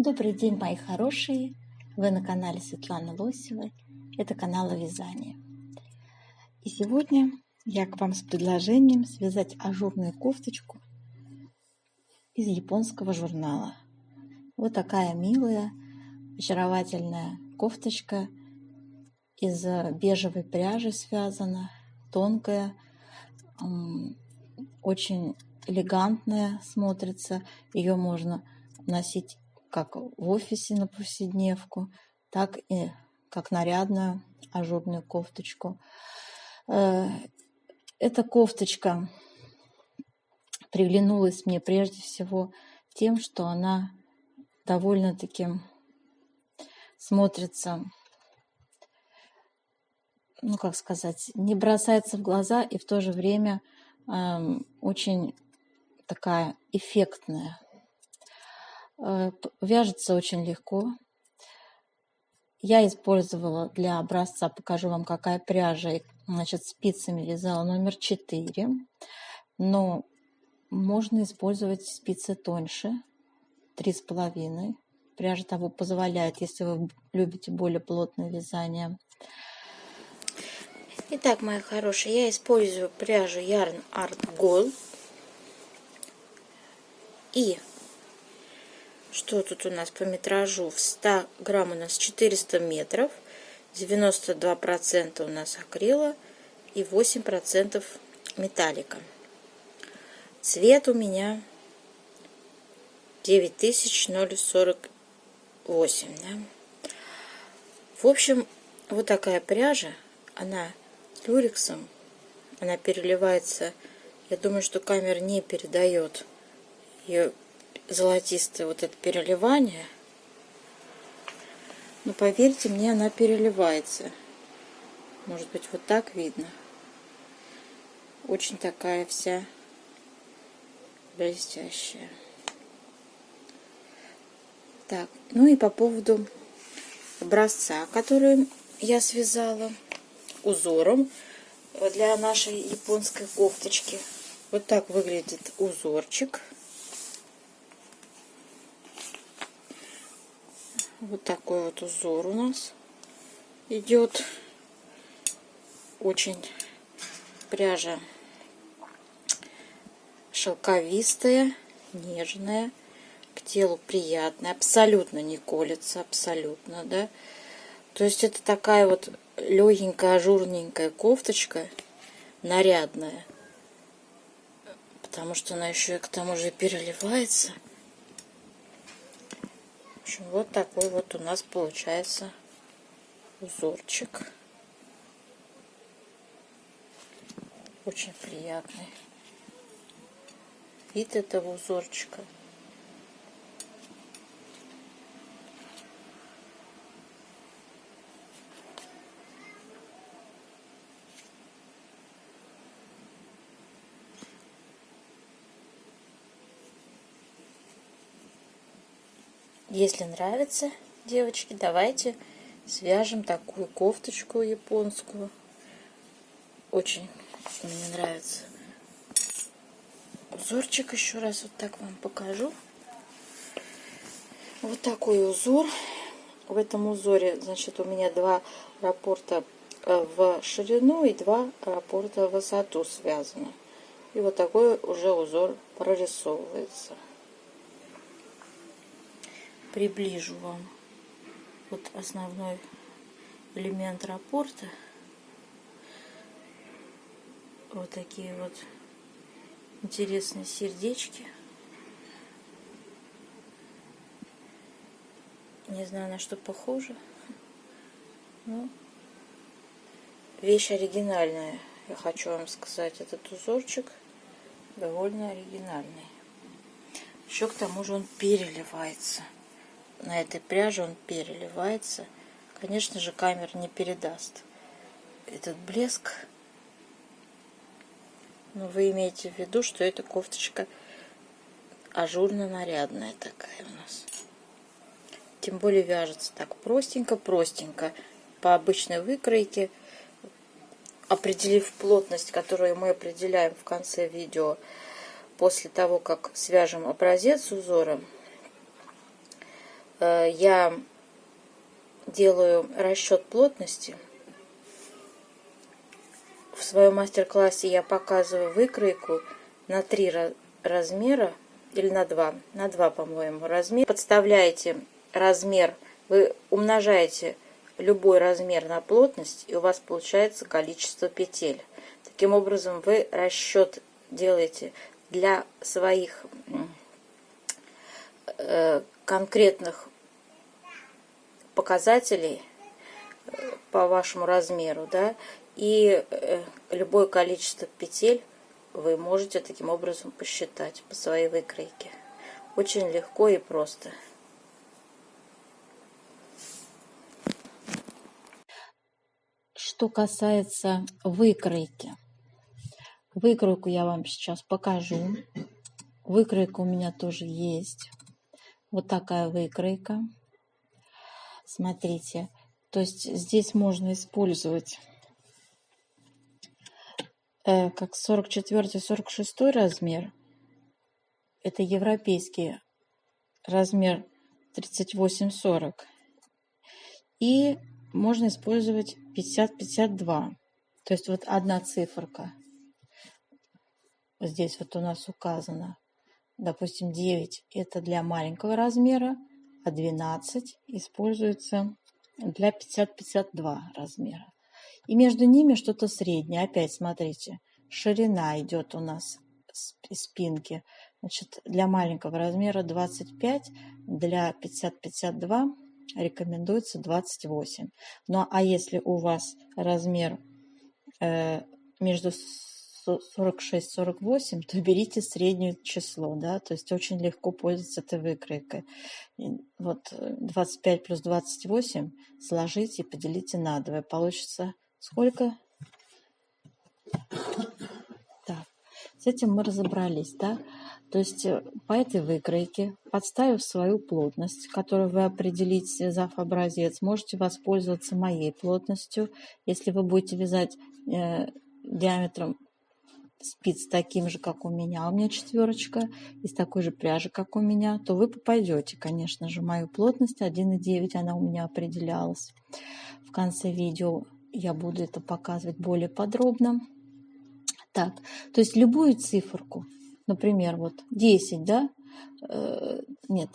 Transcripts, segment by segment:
Добрый день, мои хорошие! Вы на канале Светланы Лосевой. Это канал о вязании. И сегодня я к вам с предложением связать ажурную кофточку из японского журнала. Вот такая милая, очаровательная кофточка из бежевой пряжи связана, тонкая, очень элегантная смотрится. Ее можно носить как в офисе на повседневку, так и как нарядную ажурную кофточку. Эта кофточка приглянулась мне прежде всего тем, что она довольно-таки смотрится, не бросается в глаза и в то же время очень такая эффектная. Вяжется очень легко. Я использовала для образца, покажу вам, какая пряжа, значит, спицами вязала номер 4, но можно использовать спицы тоньше, 3,5. Пряжа того позволяет, если вы любите более плотное вязание. Итак, мои хорошие, я использую пряжу Yarn Art Gold. И что тут у нас по метражу? В 100 грамм у нас 400 метров, 92% у нас акрила и 8% металлика. Цвет у меня 9048. Да? В общем, вот такая пряжа, она с люрексом, она переливается. Я думаю, что камера не передает ее золотистое вот это переливание, но поверьте мне, она переливается. Может быть, вот так видно. Очень такая вся блестящая. Так, ну и по поводу образца, который я связала узором для нашей японской кофточки. Вот так выглядит узорчик. Вот такой вот узор у нас идет. Очень пряжа шелковистая, нежная, к телу приятная, абсолютно не колется, абсолютно, да. То есть это такая вот легенькая, ажурненькая кофточка, нарядная, потому что она еще и к тому же переливается. В общем, вот такой вот у нас получается узорчик. Очень приятный вид этого узорчика. Если нравится, девочки, давайте свяжем такую кофточку японскую. Очень мне нравится узорчик. Еще раз вот так вам покажу. Вот такой узор. В этом узоре, значит, у меня 2 раппорта в ширину и 2 раппорта в высоту связаны. И вот такой уже узор прорисовывается. Приближу вам вот основной элемент раппорта. Вот такие вот интересные сердечки. Не знаю, на что похоже. Но вещь оригинальная. Я хочу вам сказать, этот узорчик довольно оригинальный. Еще к тому же он переливается. На этой пряже он переливается. Конечно же, камера не передаст этот блеск. Но вы имеете в виду, что эта кофточка ажурно-нарядная такая у нас. Тем более вяжется так простенько-простенько. По обычной выкройке, определив плотность, которую мы определяем в конце видео, после того, как свяжем образец узора, я делаю расчет плотности. В своем мастер-классе я показываю выкройку на 3 размера или на 2, по-моему, размер. Подставляете размер, вы умножаете любой размер на плотность, и у вас получается количество петель. Таким образом, вы расчет делаете для своих конкретных показателей по вашему размеру, да, и любое количество петель вы можете таким образом посчитать по своей выкройке. Очень легко и просто. Что касается выкройки, выкройку я вам сейчас покажу. Выкройка у меня тоже есть. Вот такая выкройка. Смотрите, то есть здесь можно использовать как 44-46 размер. Это европейский размер 38-40. И можно использовать 50-52. То есть вот одна циферка. Здесь вот у нас указано. Допустим, 9 это для маленького размера, а 12 используется для 50-52 размера. И между ними что-то среднее. Опять смотрите, ширина идет у нас спинки. Значит, для маленького размера 25, для 50-52 рекомендуется 28. Ну а если у вас размер между 46-48, то берите среднее число, да, то есть очень легко пользоваться этой выкройкой. Вот 25 плюс 28 сложите и поделите на 2. Получится сколько? Так, с этим мы разобрались, да. То есть по этой выкройке, подставив свою плотность, которую вы определите, связав образец, можете воспользоваться моей плотностью. Если вы будете вязать диаметром спиц таким же, как у меня 4, из такой же пряжи, как у меня, то вы попадете, конечно же, мою плотность 1,9, она у меня определялась. В конце видео я буду это показывать более подробно. Так, то есть любую циферку, например, вот 10, да, нет,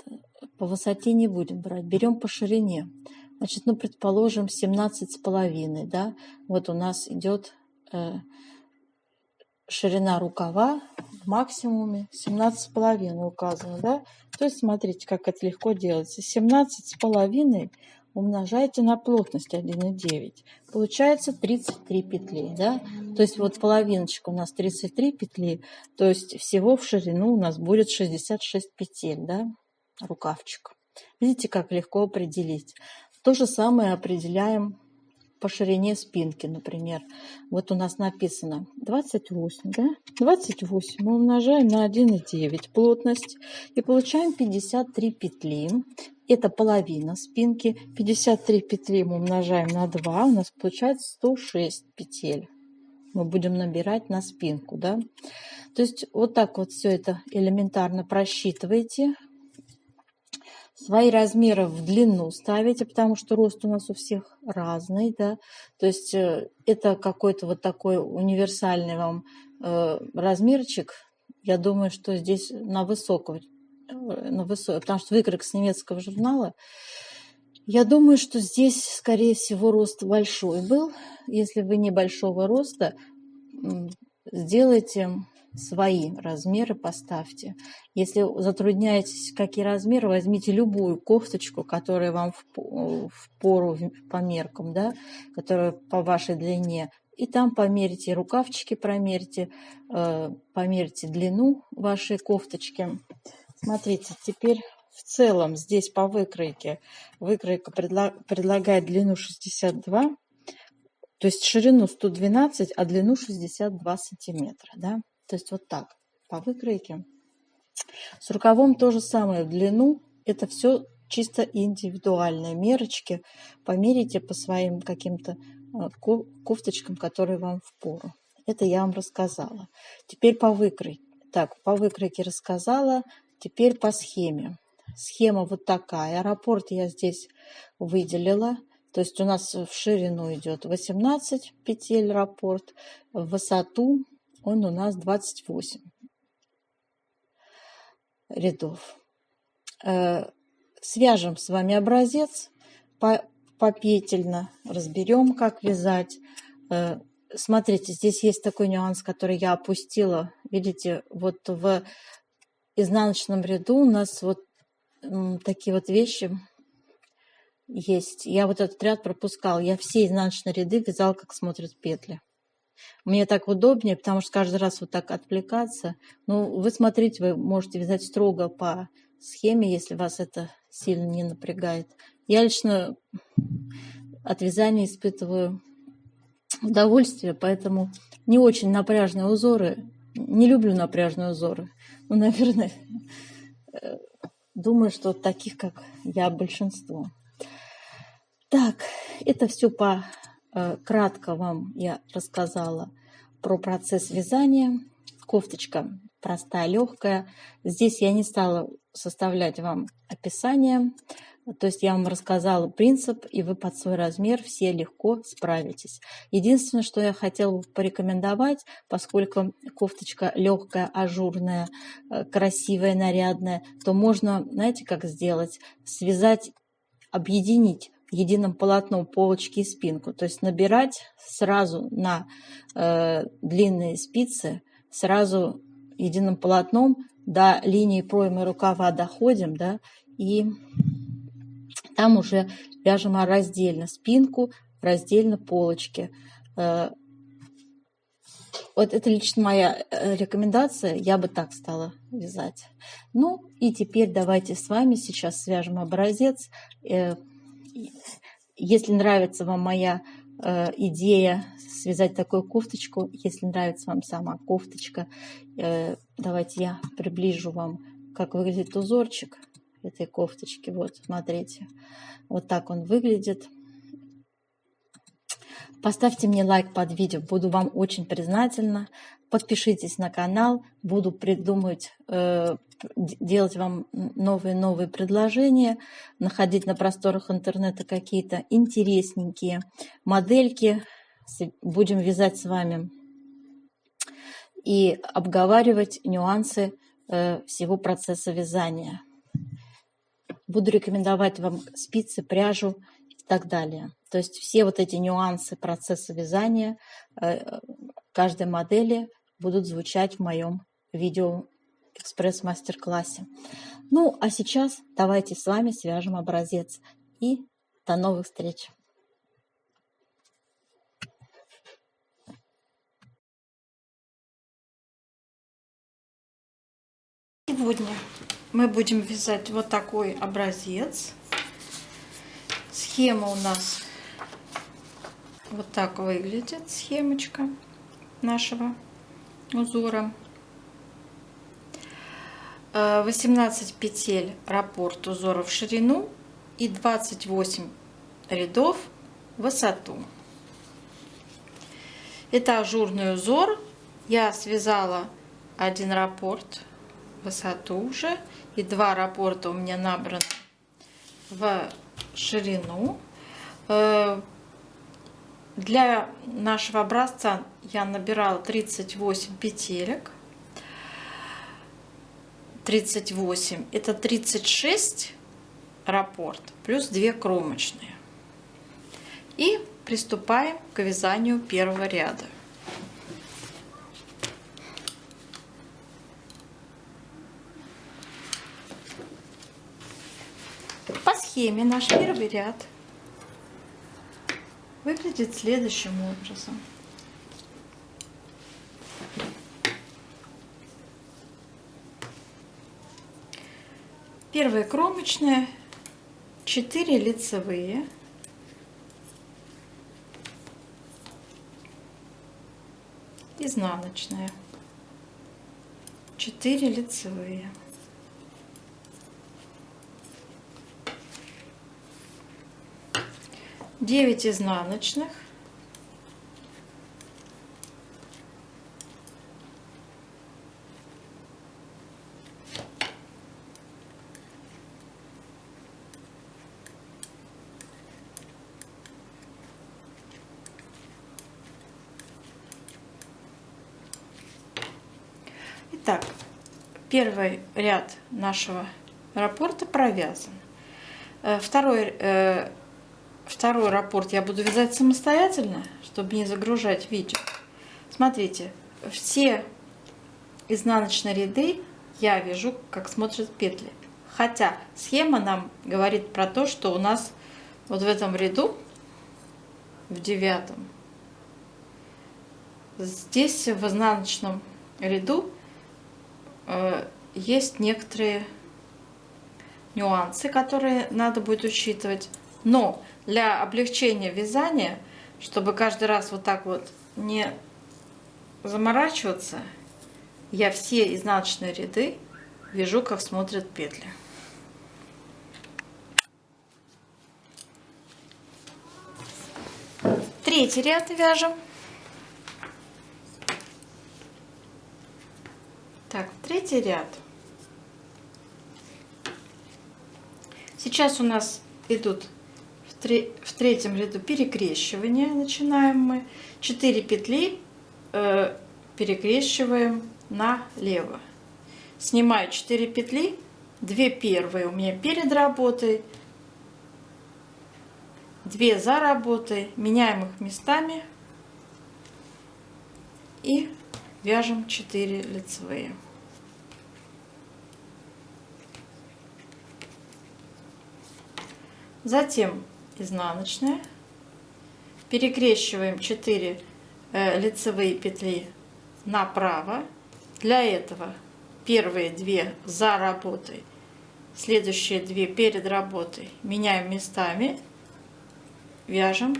по высоте не будем брать, берем по ширине. Значит, ну, предположим, 17,5, да, вот у нас идет ширина рукава в максимуме 17,5 указано, да? То есть смотрите, как это легко делается. 17,5 умножайте на плотность 1,9. Получается 33 петли, да? То есть вот половиночка у нас 33 петли, то есть всего в ширину у нас будет 66 петель, да? Рукавчик. Видите, как легко определить. То же самое определяем по ширине спинки, например. Вот у нас написано 28, да? 28 мы умножаем на 1,9 плотность и получаем 53 петли. Это половина спинки. 53 петли мы умножаем на 2, у нас получается 106 петель. Мы будем набирать на спинку, да? То есть вот так вот все это элементарно просчитываете. Свои размеры в длину ставите, потому что рост у нас у всех разный, да. То есть это какой-то вот такой универсальный вам размерчик. Я думаю, что здесь на высокого, потому что выкройка с немецкого журнала. Я думаю, что здесь, скорее всего, рост большой был. Если вы небольшого роста, сделайте свои размеры, поставьте. Если затрудняетесь, какие размеры, возьмите любую кофточку, которая вам в пору по меркам, да, которая по вашей длине. И там померьте рукавчики, померьте длину вашей кофточки. Смотрите, теперь в целом здесь по выкройке. Выкройка предлагает длину 62, то есть ширину 112, а длину 62 сантиметра, да. То есть вот так, по выкройке. С рукавом то же самое, в длину. Это все чисто индивидуальные мерочки. Померите по своим каким-то кофточкам, которые вам впору. Это я вам рассказала. Теперь по выкройке. Так, по выкройке рассказала. Теперь по схеме. схема вот такая. Раппорт я здесь выделила. То есть у нас в ширину идет 18 петель раппорт, в высоту он у нас 28 рядов. Свяжем с вами образец попетельно, разберем, как вязать. Смотрите, здесь есть такой нюанс, который я опустила. Видите, вот в изнаночном ряду у нас вот такие вот вещи есть. Я вот этот ряд пропускала. Я все изнаночные ряды вязала, как смотрят петли. Мне так удобнее, потому что каждый раз вот так отвлекаться. Ну, вы смотрите, вы можете вязать строго по схеме, если вас это сильно не напрягает. Я лично от вязания испытываю удовольствие, поэтому не очень напряжные узоры. Не люблю напряжные узоры. Ну, наверное, думаю, что таких, как я, большинство. Так, это все кратко вам я рассказала про процесс вязания. Кофточка простая, легкая. Здесь я не стала составлять вам описание. То есть я вам рассказала принцип, и вы под свой размер все легко справитесь. Единственное, что я хотела бы порекомендовать, поскольку кофточка легкая, ажурная, красивая, нарядная, то можно, знаете, как сделать? Связать, объединить единым полотном полочки и спинку. То есть набирать сразу на длинные спицы, сразу единым полотном до линии проймы рукава доходим, да, и там уже вяжем раздельно спинку, раздельно полочки. Вот это лично моя рекомендация, я бы так стала вязать. Ну и теперь давайте с вами сейчас свяжем образец. Если нравится вам моя идея связать такую кофточку, если нравится вам сама кофточка, давайте я приближу вам, как выглядит узорчик этой кофточки. Вот, смотрите, вот так он выглядит. Поставьте мне лайк под видео, буду вам очень признательна. Подпишитесь на канал, буду придумывать, делать вам новые предложения, находить на просторах интернета какие-то интересненькие модельки. Будем вязать с вами и обговаривать нюансы всего процесса вязания. Буду рекомендовать вам спицы, пряжу и так далее. То есть все вот эти нюансы процесса вязания каждой модели будут звучать в моем видео экспресс-мастер-классе. Ну, а сейчас давайте с вами свяжем образец. И до новых встреч! Сегодня мы будем вязать вот такой образец. Схема у нас вот так выглядит, схемочка нашего узора. 18 петель раппорт узора в ширину и 28 рядов в высоту. Это ажурный узор. Я связала один раппорт в высоту уже, и 2 раппорта у меня набраны в ширину. Для нашего образца я набирала 38 петелек. 38 это 36 раппорт плюс 2 кромочные. И приступаем к вязанию первого ряда. По схеме наш первый ряд выглядит следующим образом. Первая кромочная, 4 лицевые, изнаночная, 4 лицевые, девять изнаночных, Итак, первый ряд нашего раппорта провязан. Второй раппорт я буду вязать самостоятельно, чтобы не загружать видео. Смотрите, все изнаночные ряды я вяжу, как смотрят петли. Хотя схема нам говорит про то, что у нас вот в этом ряду, в 9-м, здесь в изнаночном ряду есть некоторые нюансы, которые надо будет учитывать. Но для облегчения вязания, чтобы каждый раз вот так вот не заморачиваться, я все изнаночные ряды вяжу, как смотрят петли. Третий ряд вяжем. Так, третий ряд. Сейчас у нас идут в третьем ряду перекрещивания. Начинаем мы. 4 петли перекрещиваем налево. Снимаю 4 петли. 2 первые у меня перед работой, 2 за работой. Меняем их местами и вяжем 4 лицевые. Затем изнаночная. Перекрещиваем 4 лицевые петли направо. Для этого первые 2 за работой, следующие 2 перед работой меняем местами, вяжем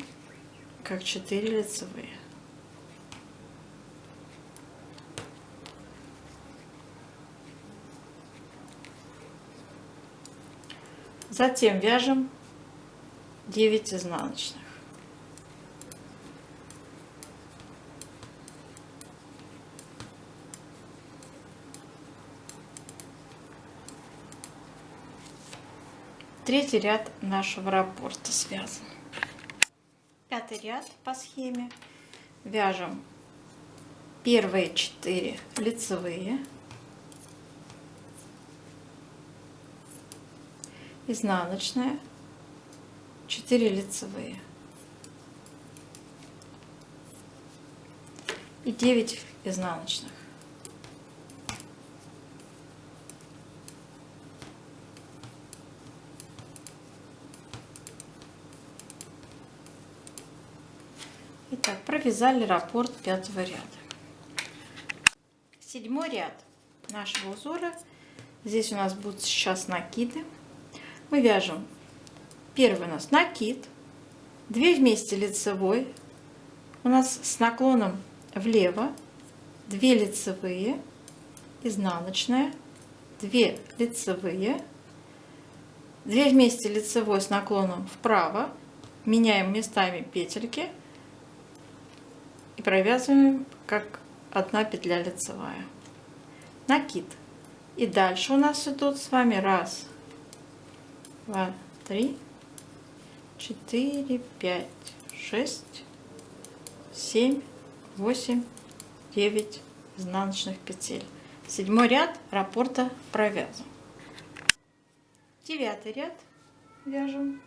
как 4 лицевые. Затем вяжем 9 изнаночных. Третий ряд нашего раппорта связан. Пятый ряд по схеме. Вяжем первые 4 лицевые, изнаночная, 4 лицевые и 9 изнаночных. Итак, провязали раппорт 5-го ряда. 7-й ряд нашего узора. Здесь у нас будут сейчас накиды. Мы вяжем первый у нас накид, 2 вместе лицевой, у нас с наклоном влево, 2 лицевые, изнаночная, 2 лицевые, 2 вместе лицевой с наклоном вправо, меняем местами петельки и провязываем как 1 петля лицевая. Накид. И дальше у нас идут с вами 1, 2, 3, 4, 5, 6, 7, 8, 9 изнаночных петель. 7-й ряд раппорта провязан. 9-й ряд вяжем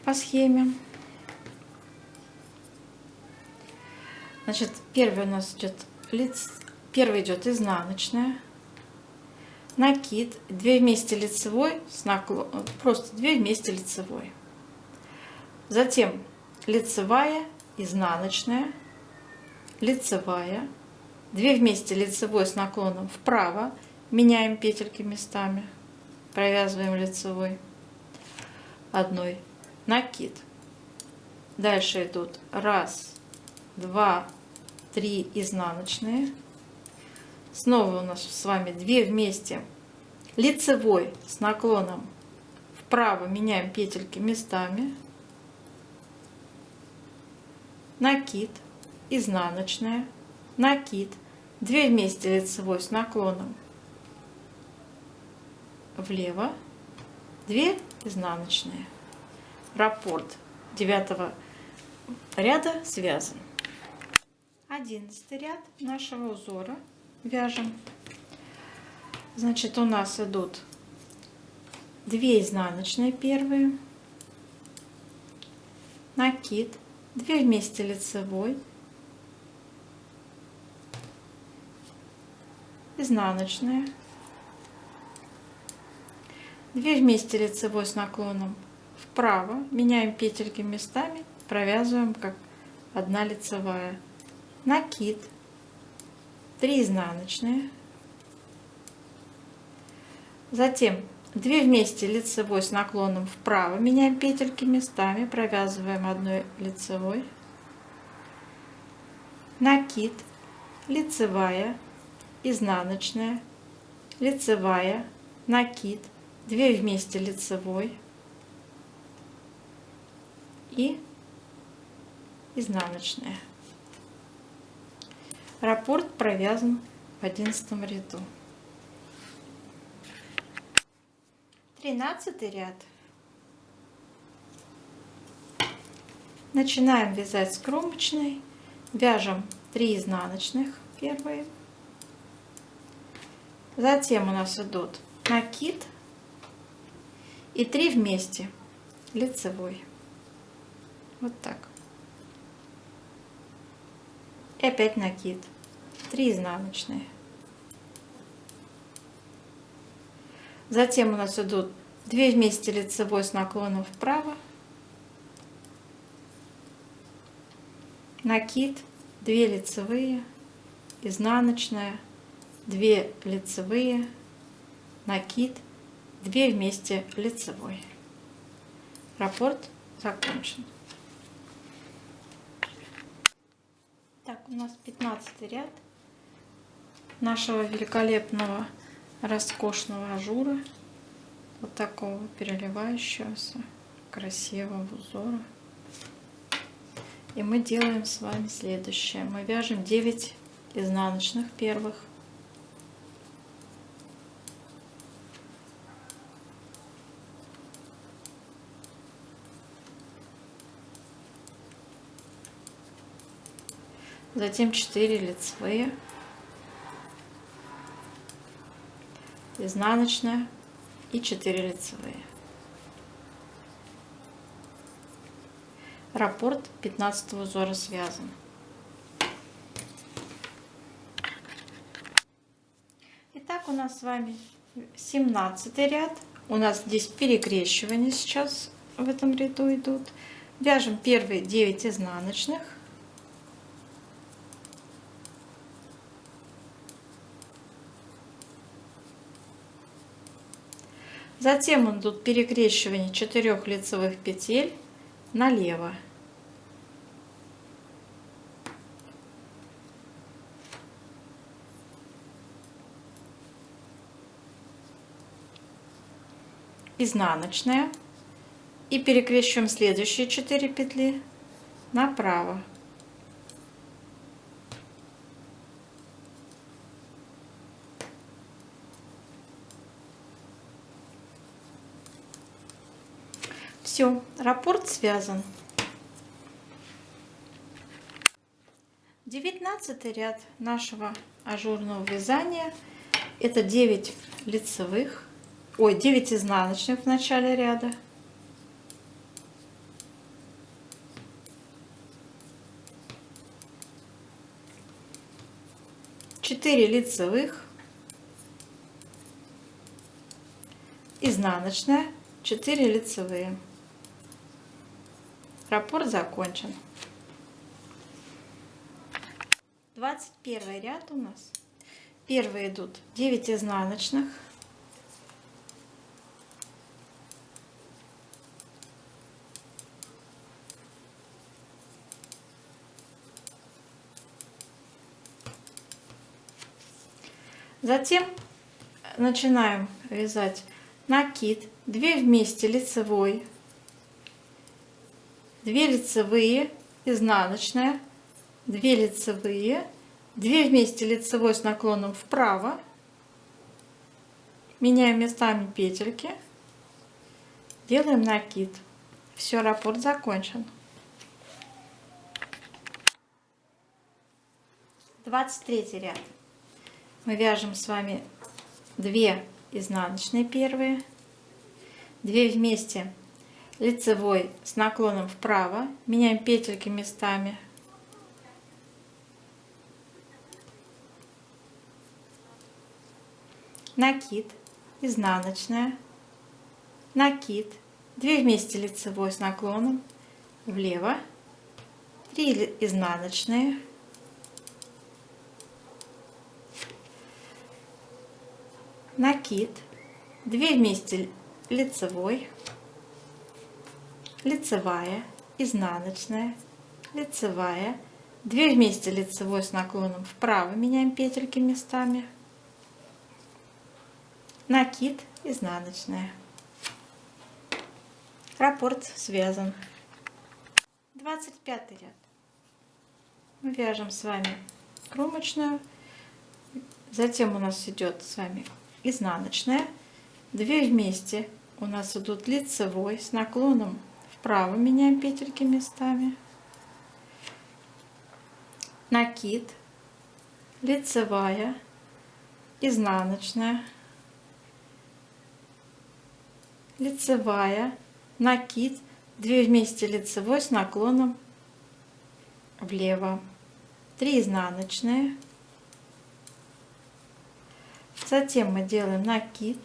по схеме. Значит, первый у нас идет изнаночная, накид, 2 вместе лицевой с наклоном, просто 2 вместе лицевой. Затем лицевая, изнаночная, лицевая, 2 вместе лицевой с наклоном вправо, меняем петельки местами, провязываем лицевой 1, накид. Дальше идут 1, 2, 3 изнаночные. Снова у нас с вами 2 вместе лицевой с наклоном вправо, меняем петельки местами, накид, изнаночная, накид, 2 вместе лицевой с наклоном влево, 2 изнаночные. Раппорт 9-го ряда связан. 11-й ряд нашего узора вяжем. Значит, у нас идут 2 изнаночные первые, накид, 2 вместе лицевой, изнаночная, 2 вместе лицевой с наклоном вправо, меняем петельки местами, провязываем как 1 лицевая, накид, 3 изнаночные, затем 2 вместе лицевой с наклоном вправо, меняем петельки местами, провязываем 1 лицевой, накид, лицевая, изнаночная, лицевая, накид, 2 вместе лицевой и изнаночная. Раппорт провязан в 11 ряду. 13 ряд. Начинаем вязать с кромочной, вяжем 3 изнаночных первые, затем у нас идут накид и 3 вместе лицевой, вот так, и опять накид, 3 изнаночные. Затем у нас идут 2 вместе лицевой с наклоном вправо, накид, 2 лицевые, изнаночная, 2 лицевые, накид, 2 вместе лицевой. Раппорт закончен. Так, у нас 15 ряд нашего великолепного роскошного ажура, вот такого переливающегося красивого узора. И мы делаем с вами следующее. Мы вяжем 9 изнаночных первых, затем 4 лицевые, изнаночная и 4 лицевые. Раппорт 15 узора связан. Итак, у нас с вами 17 ряд. У нас здесь перекрещивания сейчас в этом ряду идут. Вяжем первые 9 изнаночных. Затем идут перекрещивания 4 лицевых петель налево. Изнаночная. И перекрещиваем следующие 4 петли направо. Все, раппорт связан. 19 ряд нашего ажурного вязания. Это 9 лицевых, 9 изнаночных в начале ряда. Четыре лицевых, изнаночная, 4 лицевые. Раппорт закончен. 21 ряд у нас. Первые идут 9 изнаночных, затем начинаем вязать накид, 2 вместе лицевой, 2 лицевые, изнаночная, 2 лицевые, 2 вместе лицевой с наклоном вправо, меняем местами петельки, делаем накид. Все, раппорт закончен. 23 ряд. Мы вяжем с вами 2 изнаночные первые, 2 вместе лицевой с наклоном вправо, меняем петельки местами, накид, изнаночная, накид, 2 вместе лицевой с наклоном влево, 3 изнаночные, накид, 2 вместе лицевой, лицевая, изнаночная, лицевая, 2 вместе лицевой с наклоном вправо, меняем петельки местами, накид, изнаночная. Раппорт связан. 25 ряд. Мы вяжем с вами кромочную, затем у нас идет с вами изнаночная, 2 вместе у нас идут лицевой с наклоном вправо, меняем петельки местами, накид, лицевая, изнаночная, лицевая, накид, 2 вместе лицевой с наклоном влево, 3 изнаночные, затем мы делаем накид,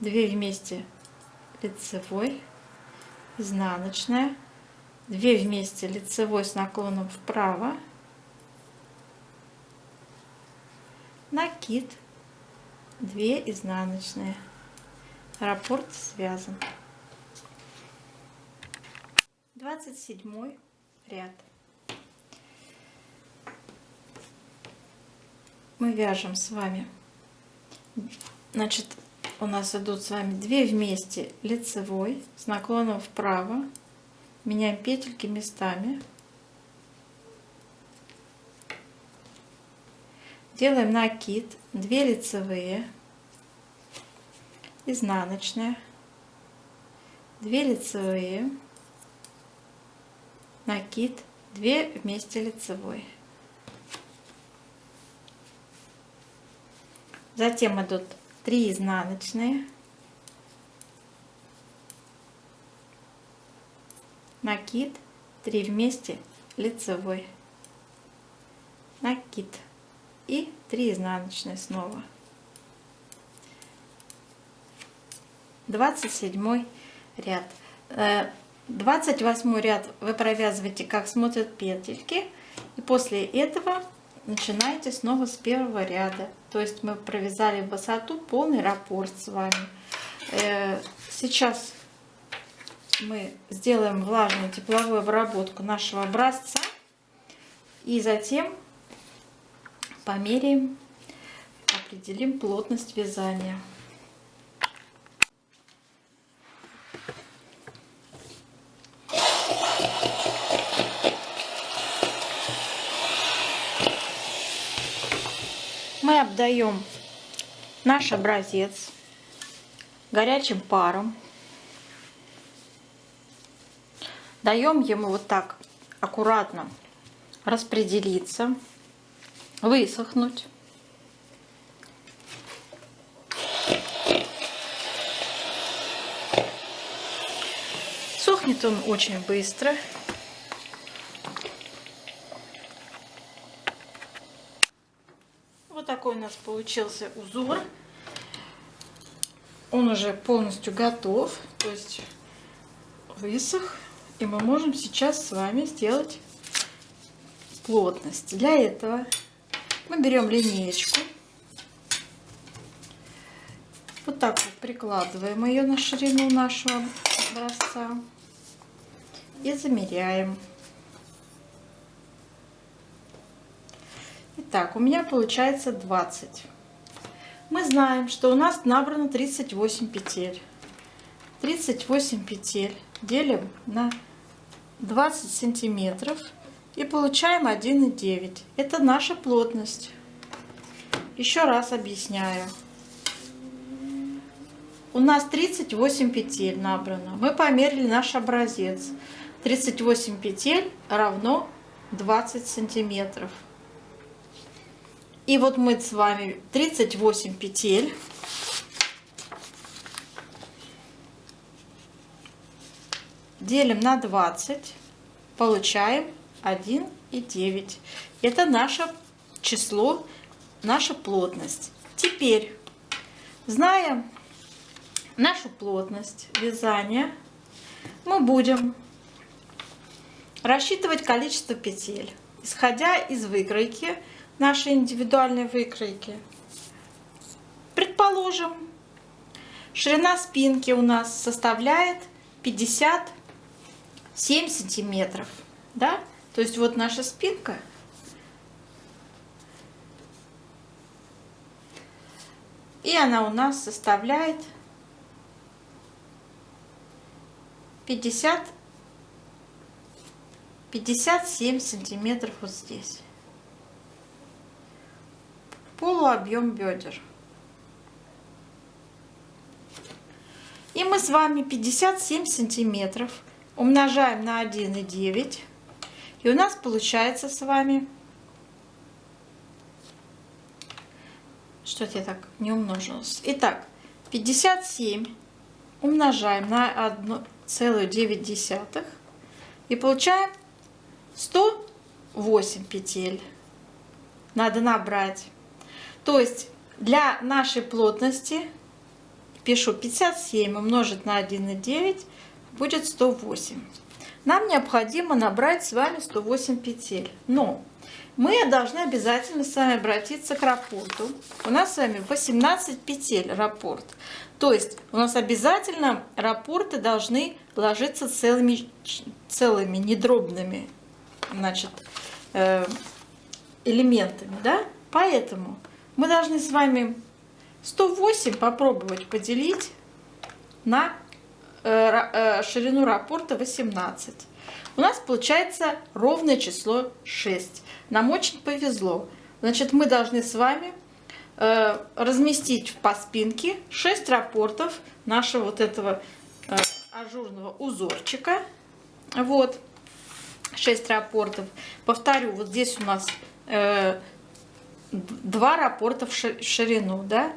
2 вместе лицевой, изнаночная, 2 вместе лицевой с наклоном вправо, накид, 2 изнаночные. Раппорт связан. 27 ряд. Мы вяжем с вами, значит, у нас идут с вами 2 вместе лицевой с наклоном вправо, меняем петельки местами, делаем накид, 2 лицевые, изнаночная, 2 лицевые, накид, 2 вместе лицевой. Затем идут 3 изнаночные, накид, 3 вместе лицевой, накид и 3 изнаночные снова. 27 ряд. 28 ряд вы провязываете, как смотрят петельки, и после этого начинаете снова с 1 ряда. То есть мы провязали высоту, полный раппорт с вами. Сейчас мы сделаем влажную тепловую обработку нашего образца и затем померяем, определим плотность вязания. Мы обдаем наш образец горячим паром, даем ему вот так аккуратно распределиться, высохнуть. Сохнет он очень быстро. Вот такой у нас получился узор. Он уже полностью готов, то есть высох. И мы можем сейчас с вами сделать плотность. Для этого мы берем линеечку. Вот так вот прикладываем ее на ширину нашего образца. И замеряем. Итак, у меня получается 20. Мы знаем, что у нас набрано 38 петель. 38 петель делим на 20 сантиметров и получаем 1,9. Это наша плотность. Еще раз объясняю. У нас 38 петель набрано. Мы померили наш образец. 38 петель равно 20 сантиметров. И вот мы с вами 38 петель. Делим на 20. Получаем 1,9. Это наше число, наша плотность. Теперь, зная нашу плотность вязания, мы будем рассчитывать количество петель, исходя из выкройки, нашей индивидуальной выкройки. Предположим, ширина спинки у нас составляет 57 сантиметров, да? То есть вот наша спинка. И она у нас составляет 57 сантиметров вот здесь. Полуобъем бедер. И мы с вами 57 сантиметров умножаем на 1,9. И у нас получается с вами... Что-то я так не умножилась. Итак, 57 умножаем на 1,9 и получаем 108 петель. Надо набрать. То есть для нашей плотности пишу 57 умножить на 1,9 будет 108. Нам необходимо набрать с вами 108 петель. Но мы должны обязательно с вами обратиться к раппорту. У нас с вами 18 петель раппорт. То есть у нас обязательно раппорты должны ложиться целыми, не дробными, значит, элементами, да? Поэтому мы должны с вами 108 попробовать поделить на ширину раппорта 18. У нас получается ровное число 6. Нам очень повезло. Значит, мы должны с вами разместить по спинке 6 раппортов нашего вот этого ажурного узорчика. Вот 6 раппортов. Повторю, вот здесь у нас 2 раппорта в ширину, да?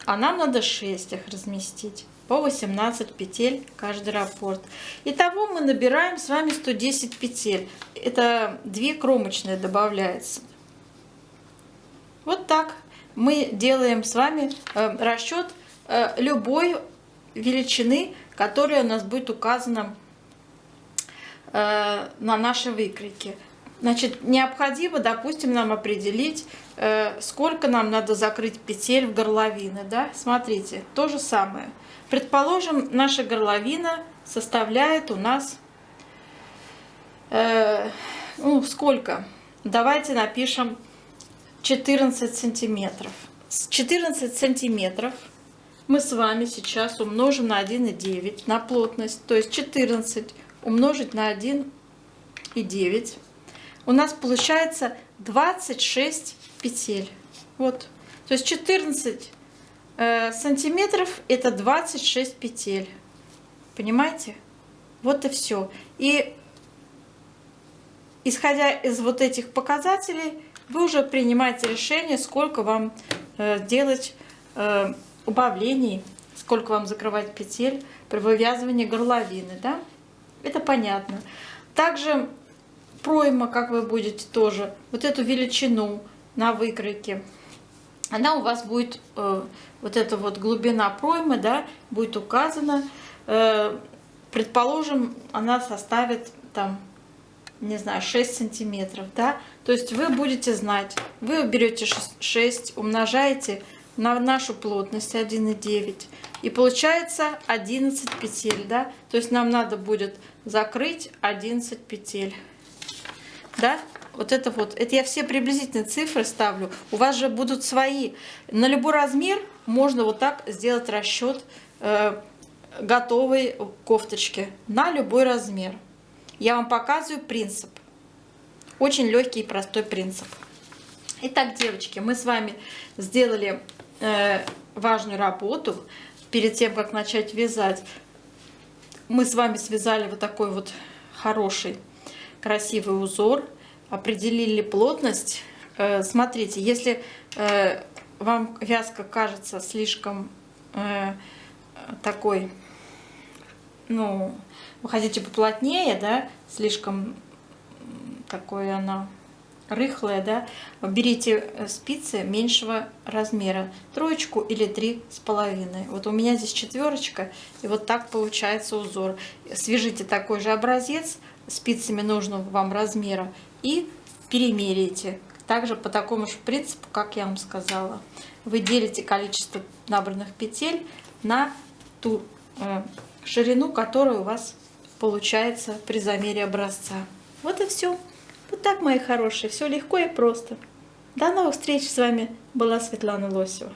А нам надо 6 их разместить. По 18 петель каждый раппорт. Итого мы набираем с вами 110 петель. Это 2 кромочные добавляется. Вот так мы делаем с вами расчет любой величины, которая у нас будет указана на нашей выкройке. Значит, необходимо, допустим, нам определить, сколько нам надо закрыть петель в горловины. Да? Смотрите, то же самое. Предположим, наша горловина составляет у нас, сколько? Давайте напишем 14 сантиметров. С 14 сантиметров мы с вами сейчас умножим на 1,9 на плотность. То есть 14 умножить на 1,9. У нас получается 26 петель. Вот. То есть 14 сантиметров это 26 петель. Понимаете? Вот и все. И исходя из вот этих показателей, вы уже принимаете решение, сколько вам делать убавлений, сколько вам закрывать петель при вывязывании горловины. Да? Это понятно. Также пройма, как вы будете тоже, вот эту величину на выкройке, она у вас будет, вот эта вот глубина проймы, да, будет указана. Предположим, она составит там, не знаю, 6 сантиметров, да. То есть вы будете знать, вы берете 6, умножаете на нашу плотность 1,9 и получается 11 петель, да. То есть нам надо будет закрыть 11 петель, да. Вот это я все приблизительные цифры ставлю. У вас же будут свои. На любой размер можно вот так сделать расчет готовой кофточки. На любой размер. Я вам показываю принцип. Очень легкий и простой принцип. Итак, девочки, мы с вами сделали важную работу. Перед тем, как начать вязать, мы с вами связали вот такой вот хороший, красивый узор. Определили плотность. Смотрите, если вам вязка кажется слишком такой, ну, вы хотите поплотнее, да, слишком такой она рыхлая, да, берите спицы меньшего размера, 3 или 3,5. Вот у меня здесь 4, и вот так получается узор. Свяжите такой же образец спицами нужного вам размера и перемеряйте. Также по такому же принципу, как я вам сказала. Вы делите количество набранных петель на ту ширину, которая у вас получается при замере образца. Вот и все. Вот так, мои хорошие, все легко и просто. До новых встреч, с вами была Светлана Лосева.